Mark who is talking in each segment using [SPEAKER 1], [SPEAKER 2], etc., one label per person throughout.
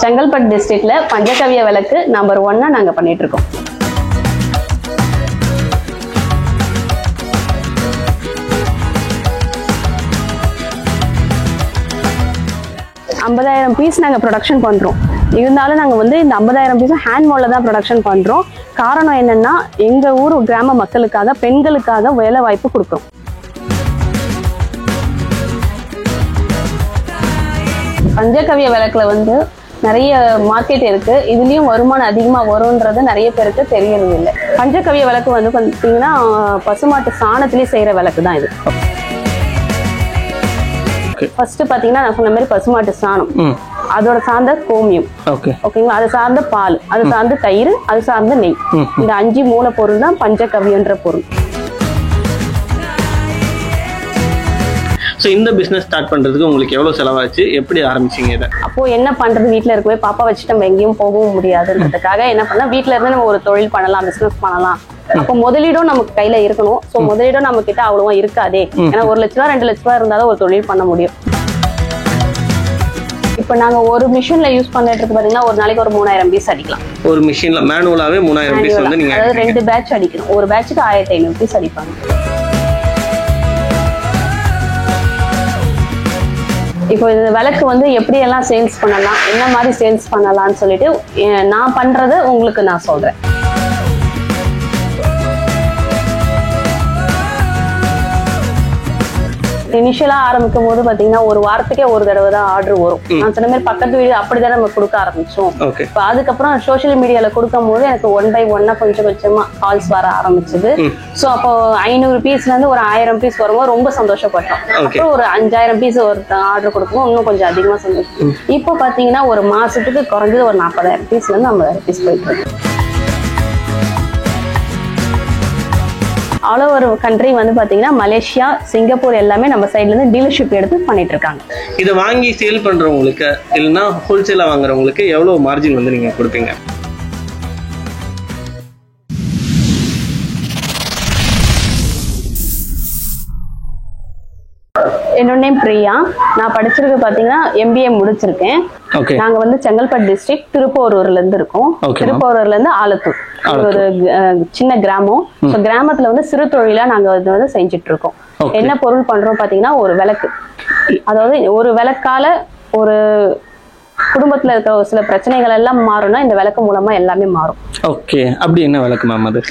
[SPEAKER 1] செங்கல்பட்டு டிஸ்ட்ரிக்ட்ல பஞ்சகவ்ய விளக்கு நம்பர் 1 நாங்க பண்ணிட்டு இருக்கோம். $50,000 பீஸ் நாங்க ப்ரொடக்ஷன் பண்றோம். இருந்தாலும் நாங்க வந்து இந்த 50,000 பீஸ் ஹேண்ட் மோல்ல தான் ப்ரொடக்ஷன் பண்றோம். காரணம் என்னன்னா எங்க ஊர் கிராம மக்களுக்காக பெண்களுக்காக வேலை வாய்ப்பு கொடுக்கிறோம். பஞ்சகவ்ய விளக்குல வந்து நிறைய மார்க்கெட் இருக்கு. இதுலயும் வருமானம் அதிகமா வரும்ன்றது நிறைய பேருக்கு தெரியறது இல்லை. பஞ்சகவ்ய விளக்கு வந்து பாத்தீங்கன்னா பசுமாட்டு சாணத்திலேயே செய்யற விளக்கு தான் இது. ஃபர்ஸ்ட் பாத்தீங்கன்னா நான் சொன்ன மாதிரி பசுமாட்டு சாணம், அதோட சார்ந்த கோமியம், ஓகேங்களா, அது சார்ந்த பால், அது சார்ந்த தயிர், அது சார்ந்த நெய், இந்த 5 மூலப்பொருள் தான் பஞ்சகவ்யன்ற பொருள்.
[SPEAKER 2] ஸோ இந்த பிஸ்னஸ் ஸ்டார்ட் பண்ணுறதுக்கு உங்களுக்கு எவ்வளோ செலவாச்சு, எப்படி ஆரம்பிச்சிங்க இதை?
[SPEAKER 1] அப்போ என்ன பண்ணுறது, வீட்டில் இருக்கவே பாப்பா வச்சுட்டு நம்ம எங்கேயும் போகவும் முடியாதுன்றதுக்காக என்ன பண்ணால் வீட்டில் இருந்து நம்ம ஒரு தொழில் பண்ணலாம், பிஸ்னஸ் பண்ணலாம். அப்போ முதலீடும் நமக்கு கையில் இருக்கணும். ஸோ முதலீடும் நம்ம கிட்ட அவ்வளோவா இருக்காதே. ஏன்னா 1 லட்ச ரூபா 2 லட்ச ரூபா இருந்தாலும் ஒரு தொழில் பண்ண முடியும். இப்போ நாங்கள் ஒரு மிஷின்ல யூஸ் பண்ணிட்டு இருக்கு பார்த்தீங்கன்னா ஒரு நாளைக்கு ஒரு 3000 பீஸ் அடிக்கலாம்.
[SPEAKER 2] ஒரு மிஷின்ல மேனுவலாகவே 3000 பீஸ் வந்து நீங்கள்,
[SPEAKER 1] அதாவது 2 பேட்ச் அடிக்கணும். ஒரு பேட்சுக்கு 1500 பீஸ் அடிப்பாங்க. இப்போ இந்த விளக்கு வந்து எப்படி எல்லாம் சேல்ஸ் பண்ணலாம், என்ன மாதிரி சேல்ஸ் பண்ணலாம்னு சொல்லிட்டு நான் பண்றதை உங்களுக்கு நான் சொல்றேன். இனிஷியலா ஆரம்பிக்கும் போது பாத்தீங்கன்னா ஒரு வாரத்துக்கே ஒரு தடவை தான் ஆர்டர் வரும். நான் சொன்ன மாதிரி பக்கத்து வீடு அப்படிதான் நம்ம கொடுக்க ஆரம்பிச்சோம். இப்போ அதுக்கப்புறம் சோசியல் மீடியால கொடுக்கும் போது எனக்கு 1 by 1 கொஞ்சம் கொஞ்சமா கால்ஸ் வர ஆரம்பிச்சது. ஸோ அப்போ 500 பீஸ்ல இருந்து ஒரு 1000 பீஸ் வரும்போது ரொம்ப சந்தோஷப்பட்டோம். அப்புறம் ஒரு 5000 பீஸ் ஒரு ஆர்டர் கொடுக்கும்போது இன்னும் கொஞ்சம் அதிகமா சந்தோஷம். இப்போ பாத்தீங்கன்னா ஒரு மாசத்துக்கு குறைஞ்சது ஒரு 40,000 பீஸ்ல இருந்து 50,000 பீஸ் போயிட்டு இருக்கு. ஆல் ஓவர் கண்ட்ரி வந்து பாத்தீங்கன்னா மலேசியா, சிங்கப்பூர் எல்லாமே நம்ம சைட்ல இருந்து டீலர்ஷிப் எடுத்து பண்ணிட்டு இருக்காங்க.
[SPEAKER 2] இதை வாங்கி சேல் பண்றவங்களுக்கு இல்லைன்னா ஹோல்சேலா வாங்குறவங்களுக்கு எவ்வளவு மார்ஜின் வந்து நீங்க கொடுப்பீங்க?
[SPEAKER 1] என்னோட நேம் பிரியா. நான் படிச்சிருக்கு பாத்தீங்கன்னா MBA முடிச்சிருக்கேன். நாங்க வந்து செங்கல்பட்டு டிஸ்ட்ரிக்ட் திருப்போரூர்ல இருந்து இருக்கோம். திருப்போரூர்ல இருந்து ஆலத்தூர் ஒரு சின்ன கிராமம். கிராமத்துல வந்து சிறு தொழிலா நாங்க வந்து செஞ்சுட்டு இருக்கோம். என்ன பொருள் பண்றோம் பாத்தீங்கன்னா ஒரு விளக்கு. அதாவது ஒரு விளக்கால ஒரு குடும்பத்துல இருக்கிற ஒரு சில பிரச்சனைகள் எல்லாம் மாறும்னா இந்த விளக்கு மூலமா எல்லாமே மாறும்.
[SPEAKER 2] ஓகே, அப்படி என்ன விளக்கு மேம் அது?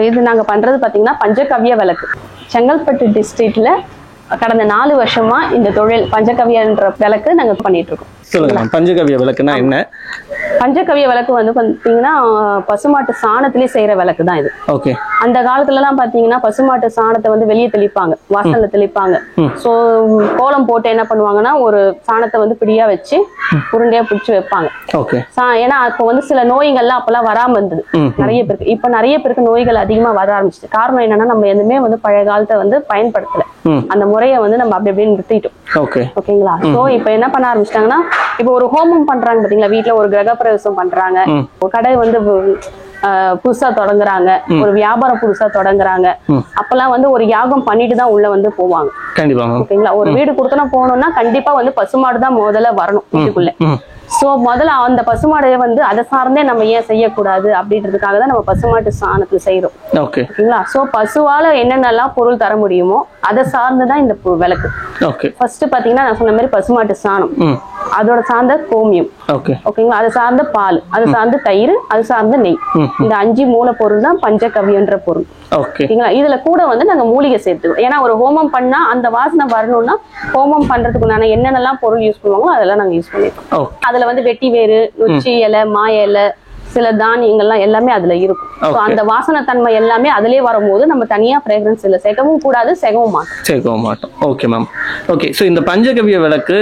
[SPEAKER 1] இது நாங்க பண்றது பாத்தீங்கன்னா பஞ்சகவ்ய விளக்கு. செங்கல்பட்டு டிஸ்ட்ரிக்ட்ல கடந்த 4 வருஷமா இந்த தொழில் பஞ்சகவ்யன்ற விளக்கு நாங்க பண்ணிட்டு இருக்கோம்.
[SPEAKER 2] சொல்லுங்க, பஞ்சகவ்ய விளக்குனா என்ன?
[SPEAKER 1] பஞ்சகவ்ய விளக்கு வந்து பாத்தீங்கன்னா பசுமாட்டு சாணத்திலேயே செய்யற விளக்கு தான் இது.
[SPEAKER 2] ஓகே.
[SPEAKER 1] அந்த காலத்துல எல்லாம் பாத்தீங்கன்னா பசுமாட்டு சாணத்தை வந்து வெளியே தெளிப்பாங்க, வாசல்ல தெளிப்பாங்க. சோ கோலம் போட்டு என்ன பண்ணுவாங்கன்னா ஒரு சாணத்தை வந்து பிடியா வச்சு உருண்டையா பிடிச்சு வைப்பாங்க. ஏன்னா அப்ப வந்து சில நோய்கள்லாம் அப்பெல்லாம் வராம இருந்தது நிறைய பேருக்கு. இப்ப நிறைய பேருக்கு நோய்கள் அதிகமா வர ஆரம்பிச்சிட்டு. காரணம் என்னன்னா நம்ம எதுவுமே வந்து பழைய காலத்தை வந்து பயன்படுத்தல. அந்த முறையை வந்து நம்ம அப்படி அப்படியே நிறுத்திட்டோம். ஓகேங்களா? சோ இப்ப என்ன பண்ண ஆரம்பிச்சிட்டாங்கன்னா இப்போ ஒரு ஹோமம் பண்றாங்க பாத்தீங்களா, வீட்டுல ஒரு கிரகப்பிரவேசம் பண்றாங்க, ஒரு கடை வந்து புதுசா தொடங்குறாங்க, ஒரு வியாபாரம் புதுசா தொடங்குறாங்க. அப்பெல்லாம் வந்து ஒரு யாகம் பண்ணிட்டு தான் உள்ள வந்து போவாங்க. ஓகேங்களா? ஒரு வீடு கொடுத்தனா போகணும்னா கண்டிப்பா வந்து பசுமாடு தான் முதல்ல வரணும் வீட்டுக்குள்ள. சோ முதல்ல அந்த பசுமாடையை வந்து அதை சார்ந்தே நம்ம ஏன் செய்யக்கூடாது அப்படின்றதுக்காக தான் நம்ம பசுமாட்டு சாணத்துல செய்யறோம். ஓகேங்களா? சோ பசுவால என்னென்னலாம் பொருள் தர முடியுமோ அதை சார்ந்துதான் இந்த விளக்கு. ஃபர்ஸ்ட் பாத்தீங்கன்னா நான் சொன்ன மாதிரி பசுமாட்டு சாணம், அதோட சார்ந்த கோமியம், ஓகேங்களா, அது சார்ந்த பால், அது சார்ந்த தயிர், அது சார்ந்த நெய், இந்த 5 மூலப்பொருள் தான் பஞ்சகவ்யன்ற பொருள். ஓகேங்களா? இதுல கூட வந்து நாங்க மூலிகை சேர்த்துக்கோம். ஏன்னா ஒரு ஹோமம் பண்ணா அந்த வாசனை வரணும்னா ஹோமம் பண்றதுக்குண்டான என்னென்னலாம் பொருள் யூஸ் பண்ணுவாங்களோ அதெல்லாம் நாங்க யூஸ் பண்ணிருக்கோம். அதுல வந்து வெட்டி வேறு, நொச்சி இலை, மா இலை, சில தானியங்கள்லாம் எல்லாமே அதுல இருக்கும். அந்த வாசனை தன்மை எல்லாமே அதுலயே வரும்போது நம்ம தனியா ஃப்ரேக்ரன்ஸ் இல்ல சேர்க்கவும் கூடாது, சேர்க்கவும் மாட்டோம்.
[SPEAKER 2] Okay ma'am. ஓகே, ஸோ இந்த பஞ்சகவ்ய விளக்கு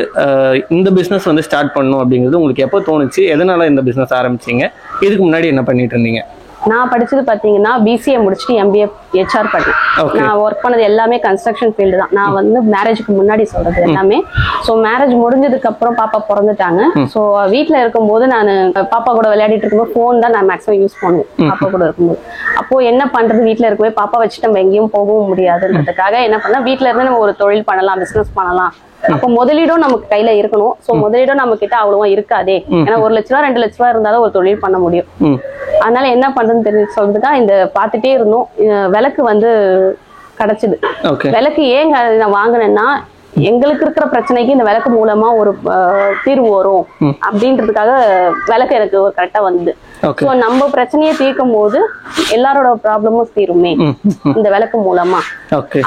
[SPEAKER 2] இந்த பிசினஸ் வந்து ஸ்டார்ட் பண்ணணும் அப்படிங்கிறது உங்களுக்கு எப்போ தோணுச்சு? எதனால இந்த பிசினஸ் ஆரம்பிச்சீங்க? இதுக்கு முன்னாடி என்ன பண்ணிட்டு இருந்தீங்க?
[SPEAKER 1] நான் படிச்சது பாத்தீங்கன்னா BCA முடிச்சுட்டு MBA HR பண்ணேன். நான் ஒர்க் பண்ணது எல்லாமே கன்ஸ்ட்ரக்ஷன் ஃபீல்டு தான். நான் வந்து மேரேஜுக்கு முன்னாடி சொல்றது எல்லாமே. ஸோ மேரேஜ் முடிஞ்சதுக்கு அப்புறம் பாப்பா பிறந்துட்டாங்க. ஸோ வீட்டில் இருக்கும்போது நான் பாப்பா கூட விளையாடிட்டு இருக்கும்போது ஃபோன் தான் நான் மேக்ஸிமம் யூஸ் பண்ணுவேன் பாப்பா கூட இருக்கும்போது. அப்போ என்ன பண்றது, வீட்டில் இருக்கவே பாப்பா வச்சுட்டு நம்ம எங்கேயும் போகவும் முடியாதுன்றதுக்காக என்ன பண்ணா வீட்டில இருந்து நம்ம ஒரு தொழில் பண்ணலாம், பிசினஸ் பண்ணலாம் அப்ப முதலீடும் நமக்கு கையில இருக்கணும். சோ முதலீடும் நம்ம கிட்ட அவ்வளவா இருக்காதே. ஏன்னா 1 லட்ச ரூபா 2 லட்ச ரூபா இருந்தாலும் ஒரு தொழில் பண்ண முடியும். அதனால என்ன பண்றதுன்னு தெரிஞ்சு சொல்றதுக்கா இந்த பாத்துட்டே இருந்தோம். விளக்கு வந்து கிடைச்சது. விளக்கு ஏன் நான் வாங்கினேன்னா, எங்களுக்கு இருக்கிற பிரச்சனைக்கு இந்த விளக்கு மூலமா ஒரு தீர்வு வரும் அப்படின்றதுக்காக விளக்கு எனக்கு ஒரு கரெக்டா வந்து. சோ நம்ம பிரச்சனையை தீர்க்கும் போது எல்லாரோட ப்ராப்ளமும் தீருமே இந்த விளக்கு மூலமா.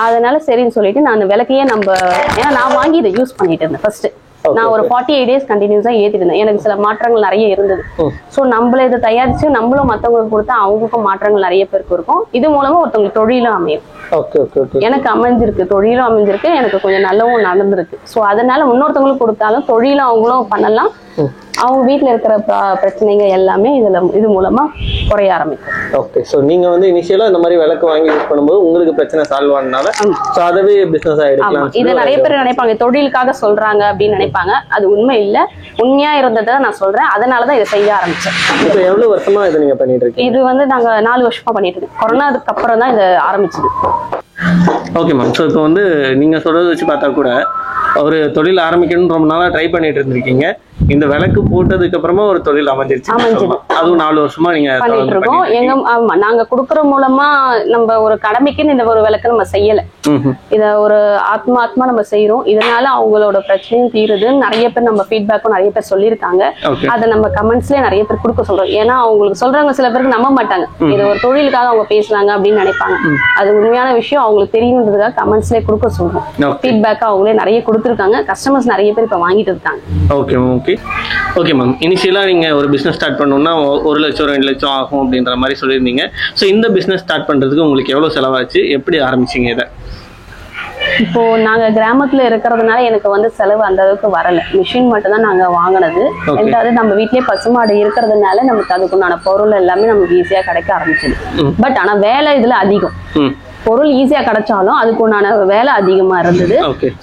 [SPEAKER 1] அதனால சரின்னு சொல்லிட்டு நான் விளக்கையே ஏன்னா நான் வாங்கி இதை யூஸ் பண்ணிட்டு இருந்தேன். ஃபர்ஸ்ட் நான் ஒரு 48 days கண்டினியூஸா ஏத்திட்டு இருந்தேன். எனக்கு சில மாற்றங்கள் நிறைய இருந்தது. சோ நம்மள இதை தயாரிச்சு நம்மளும் மத்தவங்களுக்கு கொடுத்தா அவங்களுக்கும் மாற்றங்கள் நிறைய பேருக்கு இருக்கும். இது மூலமா ஒருத்தவங்களுக்கு தொழிலும் அமையும். எனக்கு அமைஞ்சிருக்கு, தொழிலும் அமைஞ்சிருக்கு, எனக்கு கொஞ்சம் நல்லவும் நடந்திருக்கு. சோ அதனால இன்னொருத்தவங்களுக்கு கொடுத்தாலும் தொழிலும் அவங்களும் பண்ணலாம். அவங்க வீட்டுல இருக்கிற பிரச்சனைங்க எல்லாமே இது மூலமா குறைய ஆரம்பிக்கும்.
[SPEAKER 2] ஓகே. சோ நீங்க வந்து இனிஷியலா இந்த மாதிரி விளக்கு வாங்கி யூஸ் பண்ணும்போது உங்களுக்கு பிரச்சனை சால்வ் ஆனனால சோ அதவே பிசினஸ் ஆயிடுக்கலாம்.
[SPEAKER 1] இது நிறைய பேர் நினைப்பாங்க தொழிலுக்காக சொல்றாங்க அப்படின்னு நினைப்பாங்க. அது உண்மை இல்ல. உண்மையா இருந்ததை நான் சொல்றேன். அதனாலதான் இதை செய்ய ஆரம்பிச்சேன்.
[SPEAKER 2] இப்போ எவ்வளவு வருஷமா இதை நீங்க பண்ணிட்டு இருக்கீங்க?
[SPEAKER 1] இது வந்து நாங்க 4 வருஷமா பண்ணிட்டு இருக்கோம். கொரோனாக்கு அப்புறம் தான் இதை ஆரம்பிச்சது.
[SPEAKER 2] Okay ma'am. ஸோ இப்போ வந்து நீங்கள் சொல்கிறத வச்சு பார்த்தா கூட ஒரு தொழில் ஆரம்பிக்கணும்னு ரொம்ப நாளாக ட்ரை பண்ணிட்டு இருந்திருக்கீங்க. இந்த விளக்கு போட்டதுக்கு அப்புறமா ஒரு தொழில் அமைஞ்சிருச்சு. அதுவும் 4 வருஷமா நீங்க
[SPEAKER 1] பண்ணிட்டு இருக்கோம். ஆமா, நாங்க குடுக்கற மூலமா நம்ம ஒரு கடமைக்குன்னு இந்த ஒரு விளக்கு நம்ம செய்யல. இத ஒரு ஆத்மா நம்ம செய்யறோம். இதனால அவங்களோட பிரச்சனையும் தீருதுன்னு நிறைய பேர் நம்ம ஃபீட்பேக்கும் நிறைய பேர் சொல்லியிருக்காங்க. அதை நம்ம கமெண்ட்ஸ்லயே நிறைய பேர் கொடுக்க சொல்றோம். ஏன்னா அவங்களுக்கு சொல்றாங்க, சில பேருக்கு நம்ப மாட்டாங்க. இது ஒரு தொழிலுக்காக அவங்க பேசுறாங்க அப்படின்னு நினைப்பாங்க. அது உண்மையான விஷயம் அவங்களுக்கு தெரியுன்றதுக்காக கமெண்ட்ஸ்லயே கொடுக்க சொல்றோம். ஃபீட்பேக் அவங்களே நிறைய கொடுத்துருக்காங்க. கஸ்டமர்ஸ் நிறைய பேர் இப்ப வாங்கிட்டு இருக்காங்க.
[SPEAKER 2] Okay ma'am. இனிஷியலா நீங்க ஒரு பிசினஸ் ஸ்டார்ட் பண்ணணும்னா 1 லட்சம் 2 லட்சம் ஆகும் அப்படின்ற மாதிரி சொல்லியிருந்தீங்க. ஸோ இந்த பிசினஸ் ஸ்டார்ட் பண்றதுக்கு உங்களுக்கு எவ்வளவு செலவாச்சு, எப்படி ஆரம்பிச்சீங்க இதை?
[SPEAKER 1] இப்போ நாங்க கிராமத்துல இருக்கிறதுனால எனக்கு வந்து செலவு அந்த அளவுக்கு வரல. மிஷின் மட்டும் தான் நாங்க வாங்கினது. ரெண்டாவது நம்ம வீட்லயே பசுமாடு இருக்கிறதுனால நமக்கு அதுக்குண்டான பொருள் எல்லாமே நமக்கு ஈஸியா கிடைக்க ஆரம்பிச்சது. பட் ஆனா வேலை இதுல அதிகம். பொருள் ஈஸியா கிடைச்சாலும் அதுக்குண்டான வேலை அதிகமா இருந்தது.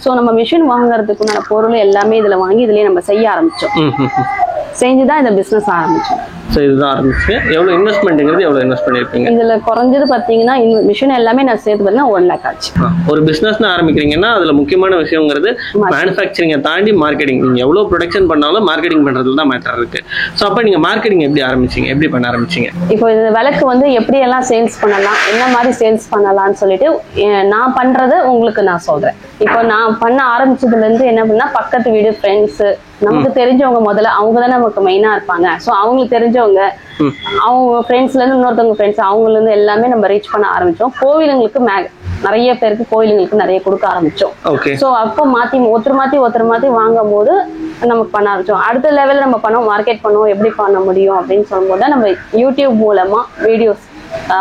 [SPEAKER 1] சோ நம்ம மிஷின் வாங்குறதுக்குண்டான பொருள் எல்லாமே இதுல வாங்கி இதுலயே நம்ம செய்ய ஆரம்பிச்சோம். செஞ்சுதான் இந்த பிசினஸ் ஆரம்பிச்சோம்.
[SPEAKER 2] சோ இதுதான் ஆரம்பிச்சீங்க. எவ்வளவு இன்வெஸ்ட்மென்ட்ங்கிறது எவ்வளவு இன்வெஸ்ட் பண்ணிருப்பீங்க?
[SPEAKER 1] இதுல குறைஞ்சது பாத்தீங்கன்னா மிஷின் எல்லாமே நான் சேர்த்து பார்த்தீங்கன்னா 1 lakh ஆச்சு.
[SPEAKER 2] ஒரு பிசினஸ் ஆரம்பிக்கிறீங்கன்னா அதுல முக்கியமான விஷயங்கிறது மேனுஃபேக்சரிங்கை தாண்டி மார்க்கெட்டிங். நீங்க எவ்வளவு ப்ரொடக்ஷன் பண்ணாலும் மார்க்கெட்டிங் பண்றதுல தான் மேட்டர் இருக்கு. சோ அப்ப நீங்க மார்க்கெட்டிங் எப்படி ஆரம்பிச்சீங்க, எப்படி பண்ண ஆரம்பிச்சீங்க?
[SPEAKER 1] இப்போ இந்த விளக்கு வந்து எப்படி எல்லாம் சேல்ஸ் பண்ணலாம், என்ன மாதிரி சேல்ஸ் பண்ணலாம்னு சொல்லிட்டு நான் பண்றது உங்களுக்கு நான் சொல்றேன். இப்போ நான் பண்ண ஆரம்பிச்சதுல இருந்து என்ன பண்ணா, பக்கத்து வீடு, ஃப்ரெண்ட்ஸ், நமக்கு தெரிஞ்சவங்க முதல்ல அவங்க தானே நமக்கு மெயினா இருப்பாங்க. ஸோ அவங்களுக்கு தெரிஞ்சவங்க, அவங்க ஃப்ரெண்ட்ஸ்ல இருந்து இன்னொருத்தவங்க ஃப்ரெண்ட்ஸ், அவங்கள இருந்து எல்லாமே நம்ம ரீச் பண்ண ஆரம்பிச்சோம். கோவிலுங்களுக்கு நிறைய பேருக்கு கோயிலுங்களுக்கு நிறைய கொடுக்க ஆரம்பிச்சோம். ஸோ அப்போ ஒருத்தர் மாத்தி வாங்கும் போது நமக்கு பண்ண ஆரம்பிச்சோம். அடுத்த லெவலில் நம்ம பண்ணோம், மார்க்கெட் பண்ணுவோம், எப்படி பண்ண முடியும் அப்படின்னு சொல்லும்போது தான் நம்ம யூடியூப் மூலமா வீடியோஸ்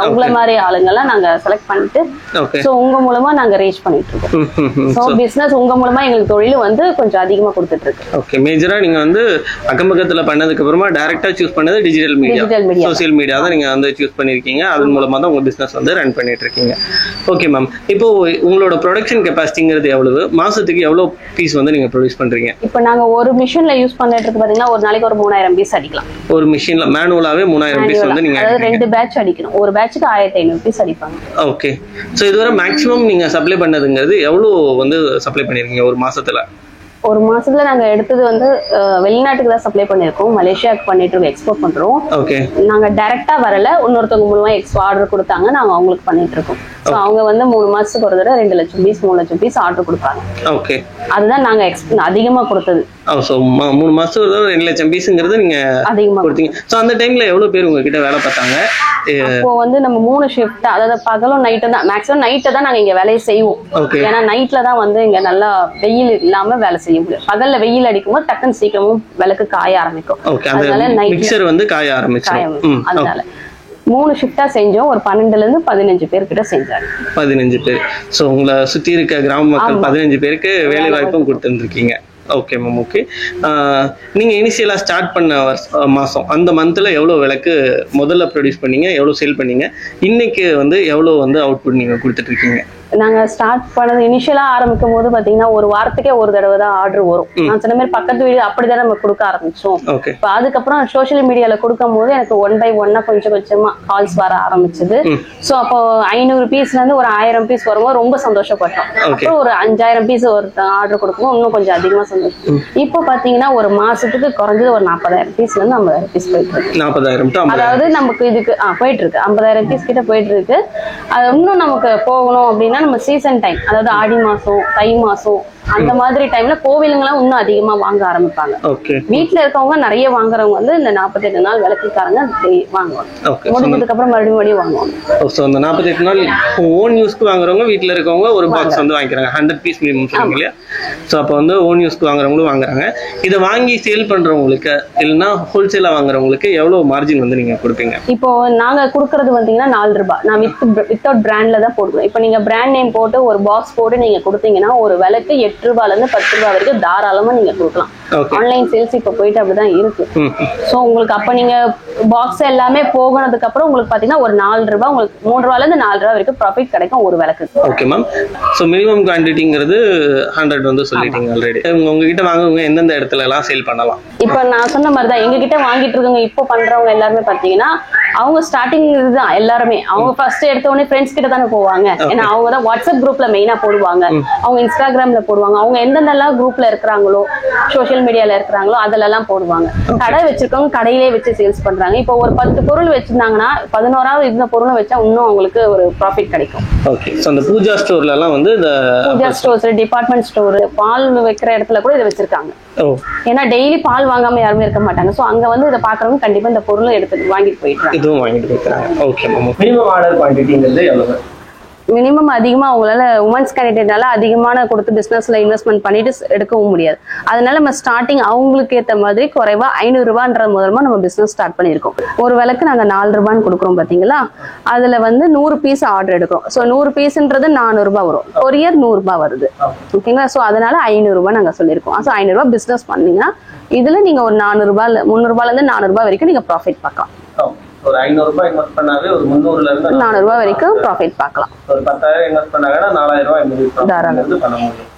[SPEAKER 1] உங்களை மாதிரி ஆளுங்கெல்லாம் நாங்க செலக்ட் பண்ணிட்டு சோ உங்க மூலமா நாங்க ரீச் பண்ணிட்டு இருக்கோம். சோ பிசினஸ் உங்க மூலமா எங்களுக்கு தொழில் வந்து கொஞ்சம் அதிகமா கொடுத்துட்டு இருக்கு.
[SPEAKER 2] ஓகே. மேஜரா நீங்க வந்து அக்கம்பக்கத்துல பண்ணதுக்கு அப்புறமா டைரக்டா சூஸ் பண்ணது டிஜிட்டல் மீடியா, சோசியல் மீடியா தான் நீங்க வந்து சூஸ் பண்ணிருக்கீங்க. அதன் மூலமா தான் உங்க பிசினஸ் வந்து ரன் பண்ணிட்டு இருக்கீங்க. Okay ma'am. இப்போ உங்களோட ப்ரொடக்ஷன் கெபாசிட்டிங்கிறது எவ்வளவு, மாசத்துக்கு எவ்வளவு பீஸ் வந்து நீங்க ப்ரொடியூஸ் பண்றீங்க?
[SPEAKER 1] இப்போ நாங்க ஒரு மிஷின்ல யூஸ் பண்ணிட்டு இருக்கு பாத்தீங்கன்னா ஒரு நாளைக்கு ஒரு 3000 பீஸ் அடிக்கலாம்.
[SPEAKER 2] ஒரு மிஷின்ல மேனுவலாவே 3000 பீஸ் வந்து நீங்க,
[SPEAKER 1] அதாவது 2 பேட்ச் அடிக்கணும். ஒரு பேட்சுக்கு 1500 பீஸ் அடிப்பாங்க.
[SPEAKER 2] ஓகே. சோ இதுவரை மேக்ஸிமம் நீங்க சப்ளை பண்ணதுங்கிறது எவ்வளவு வந்து சப்ளை பண்ணிருக்கீங்க ஒரு மாசத்துல?
[SPEAKER 1] ஒரு மாசத்துல நாங்க எடுத்தது வந்து வெளிநாட்டுக்கு தான் சப்ளை பண்ணிருக்கோம். மலேசியாவுக்கு பண்ணிட்டு இருக்கோம், எக்ஸ்போர்ட் பண்றோம். நாங்க டைரக்டா வரல, இன்னொருத்தவங்க மூலமா ஆர்டர் கொடுத்தாங்க, நாங்க அவங்களுக்கு பண்ணிட்டு இருக்கோம். சோ அவங்க வந்து 3 மாசத்துக்கு ஒரு தடவை 2 லட்சம் பீஸ் 3 லட்சம் பீஸ் ஆர்டர் கொடுப்பாங்க.
[SPEAKER 2] ஓகே.
[SPEAKER 1] அதுதான் நாங்க அதிகமா கொடுத்தது.
[SPEAKER 2] சோ 3 மாசத்துக்கு ஒரு தடவை 2 லட்சம் பீஸ்ங்கிறது நீங்க அதிகமா கொடுத்தீங்க. சோ அந்த டைம்ல எவ்வளவு பேர் உங்ககிட்ட வேலை பார்த்தாங்க?
[SPEAKER 1] அப்போ வந்து நம்ம 3 ஷிஃப்ட், அதாவது பகலும் நைட்டு தான், மேக்ஸிமம் நைட்டு தான் நாங்க இங்க வேலையை செய்வோம். ஏன்னா நைட்ல தான் வந்து இங்க நல்லா வெயில் இல்லாம வேலை செய்ய முடியும். பகல்ல வெயில் அடிக்கும் போது டக்குன்னு சீக்கிரமும் விளக்கு காய ஆரம்பிக்கும். அதனால மிக்சர்
[SPEAKER 2] வந்து காய ஆரம்பிக்கும்.
[SPEAKER 1] அதனால 3 ஷிஃப்டா செஞ்சோம். ஒரு 12ல இருந்து 15 பேர் கிட்ட செஞ்சாங்க.
[SPEAKER 2] 15 பேர். சோ உங்களை சுத்தி இருக்க கிராம மக்கள் 15 பேருக்கு வேலை வாய்ப்பும் கொடுத்துருக்கீங்க. Okay ma'am. ஓகே, நீங்க இனிஷியலா ஸ்டார்ட் பண்ண மாசம் அந்த மந்த்ல எவ்வளவு விளக்கு முதல்ல ப்ரொடியூஸ் பண்ணீங்க, எவ்வளவு சேல் பண்ணீங்க, இன்னைக்கு வந்து எவ்வளவு வந்து அவுட்புட் நீங்க கொடுத்துட்டு இருக்கீங்க?
[SPEAKER 1] நாங்க ஸ்டார்ட் பண்ணது இனிஷியலா ஆரம்பிக்கும் போது பாத்தீங்கன்னா ஒரு வாரத்துக்கே ஒரு தடவை தான் ஆர்டர் வரும். நான் சொன்ன மாதிரி பக்கத்து வீடு அப்படிதான் நம்ம கொடுக்க ஆரம்பிச்சோம். இப்போ அதுக்கப்புறம் சோசியல் மீடியால கொடுக்கும் போது எனக்கு 1 by 1 கொஞ்சம் கொஞ்சமா கால்ஸ் வர ஆரம்பிச்சது. சோ அப்போ 500 பீஸ்ல இருந்து ஒரு 1000 பீஸ் வரும்போது ரொம்ப சந்தோஷப்பட்டோம். அப்புறம் ஒரு 5000 பீஸ் ஒரு ஆர்டர் கொடுக்கும்போது இன்னும் கொஞ்சம் அதிகமா சந்தோஷம். இப்போ பாத்தீங்கன்னா ஒரு மாசத்துக்கு குறைஞ்சது ஒரு 40000 பீஸ்ல இருந்து 50000 பீஸ் போயிட்டு இருக்கு.
[SPEAKER 2] 40,000
[SPEAKER 1] அதாவது நமக்கு இதுக்கு போயிட்டு இருக்கு 50000 பீஸ் கிட்ட போயிட்டு இருக்கு. அது இன்னும் நமக்கு போகணும் அப்படின்னா நம்ம சீசன் டைம், அதாவது ஆடி மாசம், தை மாசம் அந்த மாதிரி டைம்ல கோவிலுங்கெல்லாம் இன்னும் அதிகமா வாங்க ஆரம்பிப்பாங்க. வீட்டுல இருக்கவங்க நிறைய வாங்குறவங்க வந்து இந்த 48 நாள் விளக்குக்காரங்க வாங்குவாங்க. முடிஞ்சதுக்கு அப்புறம் மறுபடியும் வாங்குவாங்க.
[SPEAKER 2] அந்த 48 நாள் ஓன் யூஸ்க்கு வாங்குறவங்க வீட்டுல இருக்கவங்க ஒரு பாக்ஸ் வந்து வாங்கிக்கிறாங்க. 100 பீஸ் மினிமம் சொல்லுங்க இல்லையா? ஸோ அப்போ வந்து ஓன் யூஸ்க்கு வாங்குறவங்களும் வாங்குறாங்க. இதை வாங்கி சேல் பண்றவங்களுக்கு இல்லைன்னா ஹோல்சேலா வாங்குறவங்களுக்கு எவ்வளவு மார்ஜின் வந்து நீங்க கொடுப்பீங்க?
[SPEAKER 1] இப்போ நாங்க கொடுக்கறது வந்தீங்கன்னா 4 ரூபாய். நான் வித்தவுட் பிராண்ட்ல தான் போடுறோம். இப்போ நீங்க பிராண்ட் நேம் போட்டு ஒரு பாக்ஸ் போட்டு நீங்க கொடுத்தீங்கன்னா ஒரு விலைக்கு 8 ரூபாயில இருந்து 10 ரூபாய் வரைக்கும் தாராளமா நீங்க கொடுக்கலாம். ஆன்லைன் சேல்ஸ் இப்ப போயிட்டு அப்படிதான் இருக்கு. சோ உங்களுக்கு அப்ப நீங்க பாக்ஸ் எல்லாமே போனதுக்கு அப்புறம் உங்களுக்கு பாத்தீங்கன்னா ஒரு 4 ரூபாய், உங்களுக்கு 3 ரூபாயில இருந்து 4 ரூபாய் வரைக்கும் ப்ராஃபிட் கிடைக்கும் ஒரு விளக்கு.
[SPEAKER 2] Okay ma'am. சோ மினிமம் குவான்டிட்டிங்கிறது 100 வந்து சொல்லிட்டீங்க ஆல்ரெடி. உங்ககிட்ட வாங்குவங்க எந்தெந்த இடத்துல எல்லாம் சேல் பண்ணலாம்?
[SPEAKER 1] இப்ப நான் சொன்ன மாதிரி தான் எங்க கிட்ட வாங்கிட்டு இருக்கவங்க இப்போ பண்றவங்க எல்லாருமே பாத்தீங்கன்னா அவங்க ஸ்டார்டிங் இதுதான் எல்லாருமே. அவங்க ஃபர்ஸ்ட் எடுத்த உடனே ஃப்ரெண்ட்ஸ் கிட்ட தானே போவாங்க. ஏன்னா அவங்க தான் வாட்ஸ்அப் குரூப்ல மெயினா போடுவாங்க, அவங்க இன்ஸ்டாகிராம்ல போடுவாங்க, அவங்க எந்தெந்தெல்லாம் குரூப்ல இருக்கிறாங்களோ சோசியல் மீடியால இருக்கிறாங்களோ அதுல எல்லாம் போடுவாங்க. கடை வச்சிருக்கவங்க கடையிலே வச்சு சேல்ஸ் பண்றாங்க. இப்போ ஒரு 10 பொருள் வச்சிருந்தாங்கன்னா 11ஆவது இந்த பொருளை வச்சா இன்னும் அவங்களுக்கு ஒரு ப்ராஃபிட் கிடைக்கும்.
[SPEAKER 2] ஓகே. சோ அந்த பூஜா ஸ்டோர்ல எல்லாம் வந்து இந்த
[SPEAKER 1] பூஜா ஸ்டோர்ஸ், டிபார்ட்மெண்ட் ஸ்டோர், பால் வைக்கிற இடத்துல கூட இதை வச்சிருக்காங்க. ஏன்னா டெய்லி பால் வாங்காம யாருமே இருக்க மாட்டாங்க. சோ அங்க வந்து இதை பாக்குறவங்க கண்டிப்பா இந்த பொருளை எடுத்து வாங்கிட்டு போயிட்டு
[SPEAKER 2] இதுவும் வாங்கிட்டு போயிட்டாங்க. Okay ma'am. மினிமம் ஆர்டர் குவான்டிட்டிங்கிறது எவ்வளவு?
[SPEAKER 1] மினிமம் அதிகமா அவங்களால உமன்ஸ் கேண்டிடேட்னால அதிகமான கொடுத்து பிசினஸ்ல இன்வெஸ்ட்மெண்ட் பண்ணிட்டு எடுக்கவும் முடியாது. அதனால நம்ம ஸ்டார்டிங் அவங்களுக்கு ஏற்ற மாதிரி குறைவா 500 ரூபான்ற முதலமா நம்ம பிசினஸ் ஸ்டார்ட் பண்ணியிருக்கோம். ஒரு விலைக்கு நாங்க 4 ரூபான்னு கொடுக்குறோம் பாத்தீங்களா? அதுல வந்து 100 பீஸ் ஆர்டர் எடுக்கிறோம். ஸோ 100 பீஸ்ன்றது 400 ரூபாய் வரும். கொரியர் 100 ரூபாய் வருது. ஓகேங்களா? ஸோ அதனால 500 ரூபாய் நாங்க சொல்லியிருக்கோம். ஸோ 500 ரூபாய் பிசினஸ் பண்ணீங்கன்னா இதுல நீங்க ஒரு 400 ரூபாய் 300 ரூபாயில இருந்து 400 ரூபாய் வரைக்கும் நீங்க ப்ராஃபிட் பார்க்கலாம்.
[SPEAKER 2] ஒரு 500 ரூபாய் இன்வெஸ்ட் பண்ணாவே ஒரு 300ல இருந்து
[SPEAKER 1] 400 ரூபாய் வரைக்கும் ப்ராஃபிட் பார்க்கலாம்.
[SPEAKER 2] ஒரு 10,000 இன்வெஸ்ட் பண்ணாங்கன்னா 4000 ரூபாய் தாராளமா பண்ண முடியும்.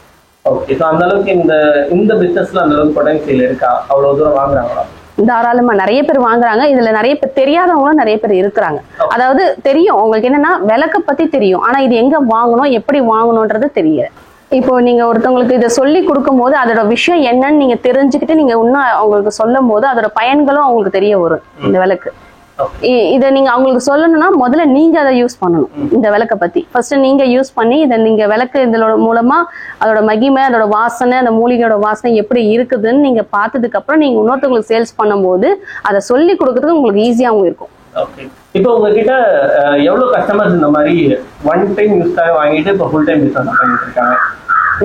[SPEAKER 2] ஓகே. சோ அந்த அளவுக்கு இந்த பிசினஸ்ல அந்த அளவுக்கு பொட்டன்ஷியல் இருக்கா? அவ்வளவு தூரம் வாங்குறாங்களா?
[SPEAKER 1] தாராளமா நிறைய பேர் வாங்குறாங்க. இதுல நிறைய பேர் தெரியாதவங்களும் நிறைய பேர் இருக்கிறாங்க. அதாவது தெரியும் உங்களுக்கு என்னன்னா விளக்க பத்தி தெரியும், ஆனா இது எங்க வாங்கணும் எப்படி வாங்கணும்ன்றது தெரியல. இப்போ நீங்க ஒருத்தவங்களுக்கு இதை சொல்லி கொடுக்கும் போது அதோட விஷயம் என்னன்னு நீங்க தெரிஞ்சுக்கிட்டு நீங்க இன்னும் அவங்களுக்கு சொல்லும் போது அதோட பயன்களும் அவங்களுக்கு தெரிய வரும். இந்த விளக்கு இதை நீங்க அவங்களுக்கு சொல்லணும்னா முதல்ல நீங்க அதை யூஸ் பண்ணணும். இந்த விளக்க பத்தி ஃபர்ஸ்ட் நீங்க யூஸ் பண்ணி இதை நீங்க விளக்கு இதோட மூலமா அதோட மகிமை, அதோட வாசனை, அந்த மூலிகையோட வாசனை எப்படி இருக்குதுன்னு நீங்க பார்த்ததுக்கு அப்புறம் நீங்க இன்னொருத்தவங்களுக்கு சேல்ஸ் பண்ணும்போது அதை சொல்லி கொடுக்கறது உங்களுக்கு ஈஸியாகவும் இருக்கும்.
[SPEAKER 2] இப்போ உங்ககிட்ட எவ்வளவு கஸ்டமர்ஸ் இந்த மாதிரி ஒன் டைம் யூஸ்க்காக வாங்கிட்டு இப்போ ஃபுல் டைம் பிசினஸ் பண்ணிட்டு இருக்காங்க?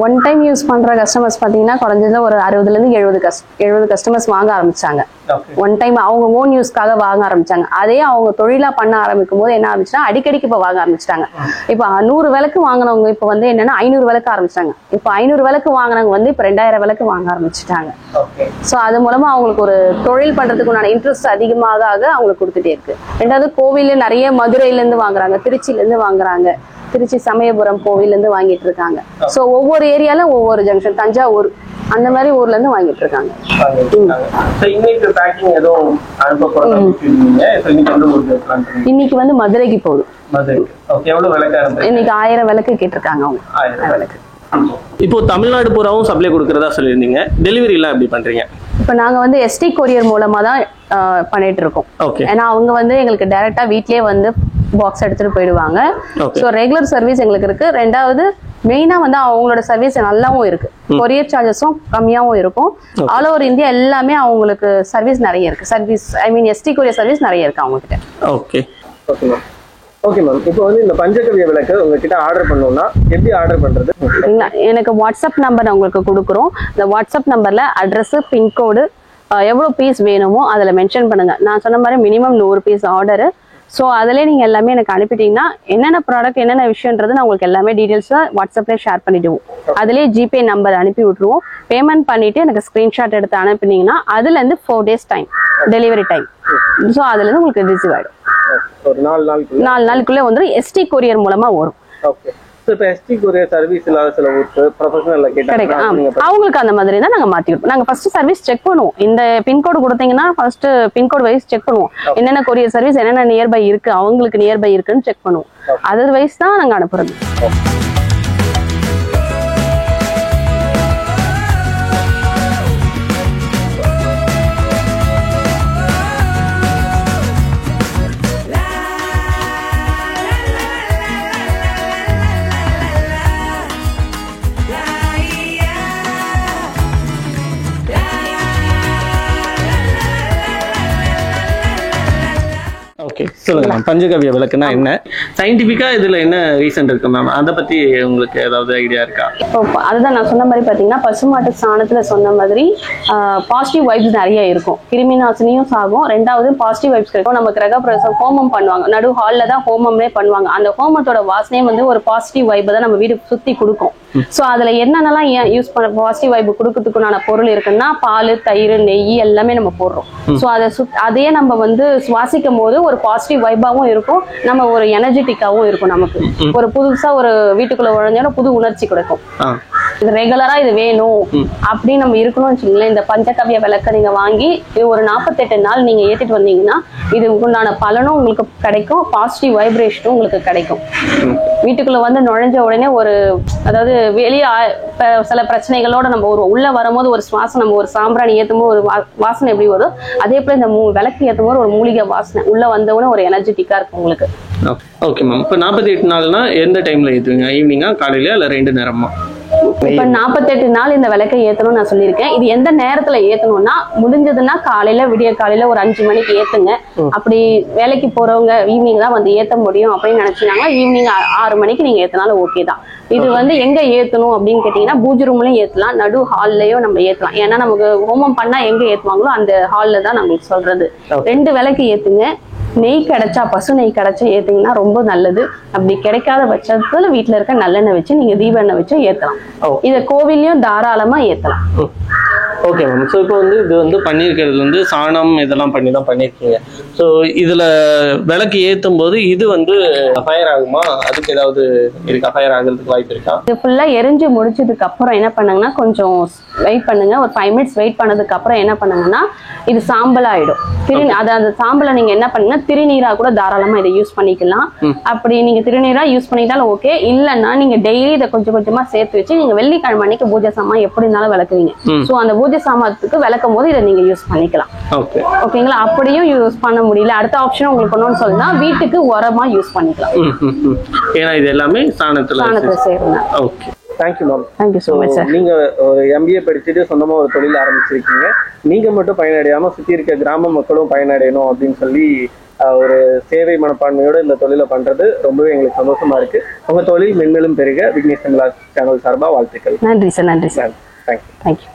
[SPEAKER 1] ஒன் டைம் யூஸ் பண்ற கஸ்டமர்ஸ் பாத்தீங்கன்னா குறைஞ்சதுல ஒரு 60ல இருந்து 70 கஸ்டமர்ஸ் வாங்க ஆரம்பிச்சாங்க. ஒன் டைம் அவங்க ஓன் யூஸ்க்காக வாங்க ஆரம்பிச்சாங்க. அதே அவங்க தொழிலா பண்ண ஆரம்பிக்கும் போது என்ன ஆரம்பிச்சுன்னா அடிக்கடிக்கு இப்ப வாங்க ஆரம்பிச்சிட்டாங்க. இப்ப 100 விளக்கு வாங்கினவங்க இப்ப வந்து என்னன்னா 500 விளக்கு ஆரம்பிச்சிட்டாங்க. இப்ப 500 விளக்கு வாங்கினவங்க வந்து இப்ப 2000 விளக்கு வாங்க ஆரம்பிச்சுட்டாங்க. சோ அது மூலமா அவங்களுக்கு ஒரு தொழில் பண்றதுக்கு உண்டான இன்ட்ரெஸ்ட் அதிகமாக அவங்களுக்கு கொடுத்துட்டே இருக்கு. ரெண்டாவது கோவில்ல நிறைய மதுரையில இருந்து வாங்குறாங்க, திருச்சியில இருந்து வாங்குறாங்க, திருச்சி சமயபுரம் கோவில்ல இருந்து வாங்கிட்டு இருக்காங்க. சோ ஒவ்வொரு ஏரியால ஒவ்வொரு ஜங்ஷன், தஞ்சாவூர் அந்த மாதிரி ஊர்ல இருந்து வாங்கிட்டு இருக்காங்க. இன்னைக்கு வந்து மதுரைக்கு போகுது. இன்னைக்கு 1000 விளக்கு கேட்டிருக்காங்க அவங்க. 1000 விளக்கு.
[SPEAKER 2] இப்போ தமிழ்நாடு பூராவும் சப்ளை கொடுக்கறதா சொல்லியிருந்தீங்க. டெலிவரி எல்லாம் எப்படி பண்றீங்க?
[SPEAKER 1] இப்ப நாங்க வந்து ST கொரியர் மூலமா தான் பண்ணிட்டு இருக்கோம். ஏன்னா அவங்க வந்து எங்களுக்கு டைரக்டா வீட்லயே வந்து பாக்ஸ் எடுத்துட்டு போயிடுவாங்க. சோ ரெகுலர் சர்வீஸ் எங்களுக்கு இருக்கு. ரெண்டாவது மெயினா வந்து அவங்களோட சர்வீஸ் நல்லாவும் இருக்கு. கொரியர் சார்ஜஸும் கம்மியாவும் இருக்கும். ஆல் ஓவர் இந்தியா எல்லாமே அவங்களுக்கு சர்வீஸ் நிறைய இருக்கு. சர்வீஸ் ST கொரியர் சர்வீஸ் நிறைய இருக்கு அவங்க கிட்ட.
[SPEAKER 2] Okay ma'am. Okay ma'am. இப்போ வந்து இந்த பஞ்சகவ்ய விளக்கு உங்ககிட்ட ஆர்டர் பண்ணணும்னா எப்படி ஆர்டர் பண்றது?
[SPEAKER 1] எனக்கு வாட்ஸ்அப் நம்பர் உங்களுக்கு கொடுக்குறோம். இந்த வாட்ஸ்அப் நம்பர்ல அட்ரஸ், பின்கோடு, எவ்வளவு பீஸ் வேணுமோ அதுல மென்ஷன் பண்ணுங்க. நான் சொன்ன மாதிரி மினிமம் 100 பீஸ் ஆர்டரு. ஸோ அதிலே நீங்க எல்லாமே எனக்கு அனுப்பிட்டீங்கன்னா என்னென்ன ப்ராடக்ட் என்னென்ன விஷயம்ன்றது நான் உங்களுக்கு எல்லாமே டீடைல்ஸா வாட்ஸ்அப்ல ஷேர் பண்ணிடுவோம். அதிலே ஜிபே நம்பர் அனுப்பி விட்டுருவோம். பேமெண்ட் பண்ணிட்டு எனக்கு ஸ்கிரீன்ஷாட் எடுத்து அனுப்பினீங்கன்னா அதுல இருந்து 4 days time delivery time. So அதுல இருந்து உங்களுக்கு ரிசீவ் ஆயிடும்.
[SPEAKER 2] ஒரு 4
[SPEAKER 1] நாளுக்குள்ளே வந்துடும். எஸ்டி கொரியர் மூலமா வரும்.
[SPEAKER 2] ஓகே. இப்போ எஸ்டி கொரியர் சர்வீஸ் இல்லாத சில ஊருக்கு ப்ரொஃபஷனல்ல கேட்டாங்க,
[SPEAKER 1] அவங்களுக்கு அந்த மாதிரி தான் நாங்க மாத்தி கொடுப்போம். நாங்க ஃபர்ஸ்ட் சர்வீஸ் செக் பண்ணுவோம். இந்த பின்கோடு கொடுத்தீங்கன்னா ஃபர்ஸ்ட் பின்கோடு வைஸ் செக் பண்ணுவோம். என்னென்ன கொரியர் சர்வீஸ் என்னென்ன நியர்பை இருக்கு, அவங்களுக்கு நியர்பை இருக்குன்னு செக் பண்ணுவோம். அதர்வைஸ் தான் நாங்க அனுப்புறது.
[SPEAKER 2] ஓகே, சொல்லுங்க மேம். பஞ்சகவ்ய விளக்குனா என்ன, சயின்டிஃபிக்கா இதுல என்ன ரீசன் இருக்கு மேம், அதை பத்தி உங்களுக்கு ஏதாவது ஐடியா இருக்கா?
[SPEAKER 1] அதுதான் நான் சொன்ன மாதிரி பாத்தீங்கன்னா பசுமாட்டு சாணத்துல சொன்ன மாதிரி பாசிட்டிவ் வைப்ஸ் நிறைய இருக்கும். கிருமி நாசினியும் சாகும். ரெண்டாவது பாசிட்டிவ் வைப்ஸ் கிடைக்கும். நம்ம கிரக பிரவேசம் ஹோமம் பண்ணுவாங்க, நடு ஹால்ல தான் ஹோமமே பண்ணுவாங்க. அந்த ஹோமத்தோட வாசனையும் வந்து ஒரு பாசிட்டிவ் வைப் தான் நம்ம வீடு சுத்தி கொடுக்கும். ஸோ அதுல என்னென்னலாம் யூஸ் பண்ண பாசிட்டிவ் வைப் கொடுக்கறதுக்குண்டான பொருள் இருக்குன்னா பால், தயிர், நெய் எல்லாமே நம்ம போடுறோம். ஸோ அதையே நம்ம வந்து சுவாசிக்கும் போது ஒரு பாசிட்டிவ் வைப்பாவும் இருக்கும், நம்ம ஒரு எனர்ஜெட்டிக்காவும் இருக்கும். நமக்கு ஒரு புதுசா ஒரு வீட்டுக்குள்ள உழைஞ்சாலும் புது உணர்ச்சி கிடைக்கும். இது ரெகுலரா இது வேணும் அப்படின்னு நம்ம இருக்கணும்னு வச்சுக்கோங்களேன். இந்த பஞ்சகவ்ய விளக்க நீங்க வாங்கி இது ஒரு 48 நாள் நீங்க ஏத்திட்டு வந்தீங்கன்னா இது உண்டான பலனும் உங்களுக்கு கிடைக்கும், பாசிட்டிவ் வைப்ரேஷனும் உங்களுக்கு கிடைக்கும். வீட்டுக்குள்ள வந்து நுழைஞ்ச உடனே ஒரு அதாவது வெளியே சில பிரச்சனைகளோட நம்ம ஒரு உள்ள வரும்போது ஒரு சுவாசம், நம்ம ஒரு சாம்பிராணி ஏத்தும் போது ஒரு வாசனை எப்படி வரும், அதே போல இந்த விளக்கு ஏத்தும் போது ஒரு மூலிகை வாசனை உள்ள வந்தவுடனே ஒரு எனர்ஜெட்டிக்கா இருக்கும் உங்களுக்கு.
[SPEAKER 2] Okay ma'am. இப்போ 48 நாள்னா எந்த டைம்ல ஏத்துவீங்க? ஈவினிங்கா, காலையில, இல்ல 2 நேரமா?
[SPEAKER 1] இப்ப 48 நாள் இந்த விளக்கை ஏத்தணும்னு நான் சொல்லியிருக்கேன். இது எந்த நேரத்துல ஏத்தணும்னா முடிஞ்சதுன்னா காலையில, விடிய காலையில ஒரு 5 மணிக்கு ஏத்துங்க. அப்படி வேலைக்கு போறவங்க ஈவினிங் தான் வந்து ஏத்த முடியும் அப்படின்னு நினைச்சீங்கன்னா ஈவினிங் 6 மணிக்கு நீங்க ஏத்தினாலும் ஓகே தான். இது வந்து எங்க ஏத்தணும் அப்படின்னு கேட்டீங்கன்னா பூஜை ரூம்லயும் ஏத்தலாம், நடு ஹால்லயும் நம்ம ஏத்தலாம். ஏன்னா நமக்கு ஹோமம் பண்ணா எங்க ஏத்துவாங்களோ அந்த ஹால்ல தான் நம்மளுக்கு சொல்றது. 2 விளக்கு ஏத்துங்க. நெய் கிடைச்சா, பசு நெய் கிடைச்சா ஏத்தீங்கன்னா ரொம்ப நல்லது. அப்படி கிடைக்காத பட்சத்துல வீட்டுல இருக்க நல்லெண்ணெய் வச்சு நீங்க தீப எண்ணெய் வச்சு ஏத்தலாம். இத கோவிலையும் தாராளமா ஏத்தலாம்.
[SPEAKER 2] Okay ma'am. ஸோ இப்போ வந்து இது வந்து பண்ணியிருக்கிறது வந்து சாணம் இதெல்லாம் பண்ணி தான் பண்ணியிருக்கீங்க. ஸோ இதில் விளக்கு ஏற்றும் போது இது வந்து ஃபயர் ஆகுமா? அதுக்கு ஏதாவது இருக்கா? ஃபயர் ஆகிறதுக்கு வாய்ப்பு இருக்கா?
[SPEAKER 1] இது ஃபுல்லாக எரிஞ்சு முடிச்சதுக்கு அப்புறம் என்ன பண்ணுங்கன்னா கொஞ்சம் வெயிட் பண்ணுங்க. ஒரு 5 minutes வெயிட் பண்ணதுக்கு அப்புறம் என்ன பண்ணுங்கன்னா இது சாம்பல் ஆயிடும். அந்த சாம்பலை நீங்க என்ன பண்ணுங்க, திருநீரா கூட தாராளமா இதை யூஸ் பண்ணிக்கலாம். அப்படி நீங்க திருநீரா யூஸ் பண்ணிட்டாலும் ஓகே. இல்லைன்னா நீங்க டெய்லி இதை கொஞ்சம் கொஞ்சமா சேர்த்து வச்சு நீங்க வெள்ளிக்கிழமை அன்னைக்கு பூஜை சாமான் எப்படி இருந்தாலும் விளக்குவீங்க. ஸோ அந்த பூஜை சாமானத்துக்கு விளக்கும் போது இதை நீங்க யூஸ் பண்ணிக்கலாம். ஓகேங்களா? அப்படியும் யூஸ் பண்ண முடியல, அடுத்த ஆப்ஷன் உங்களுக்கு ஒண்ணு சொல்லணும்னா வீட்டுக்கு உரமா யூஸ் பண்ணிக்கலாம்.
[SPEAKER 2] ஏன்னா இது எல்லாமே சாணத்துல
[SPEAKER 1] சேருங்க.
[SPEAKER 2] Okay, thank you ma'am.
[SPEAKER 1] Thank you so much sir.
[SPEAKER 2] நீங்க ஒரு MBA படிச்சுட்டு சொந்தமா ஒரு தொழில் ஆரம்பிச்சிருக்கீங்க. நீங்க மட்டும் பயனடையாம சுத்தி இருக்க கிராம மக்களும் பயனடையணும் அப்படின்னு சொல்லி ஒரு சேவை மனப்பான்மையோட இந்த தொழிலை பண்றது ரொம்பவே எங்களுக்கு சந்தோஷமா இருக்கு. உங்க தொழில் மென்மேலும் பெருக விக்னேஷ் தமிழா சேனல் சார்பா வாழ்த்துக்கள்.
[SPEAKER 1] நன்றி சார். நன்றி சார்.
[SPEAKER 2] தேங்க்யூ.
[SPEAKER 1] தேங்க்யூ.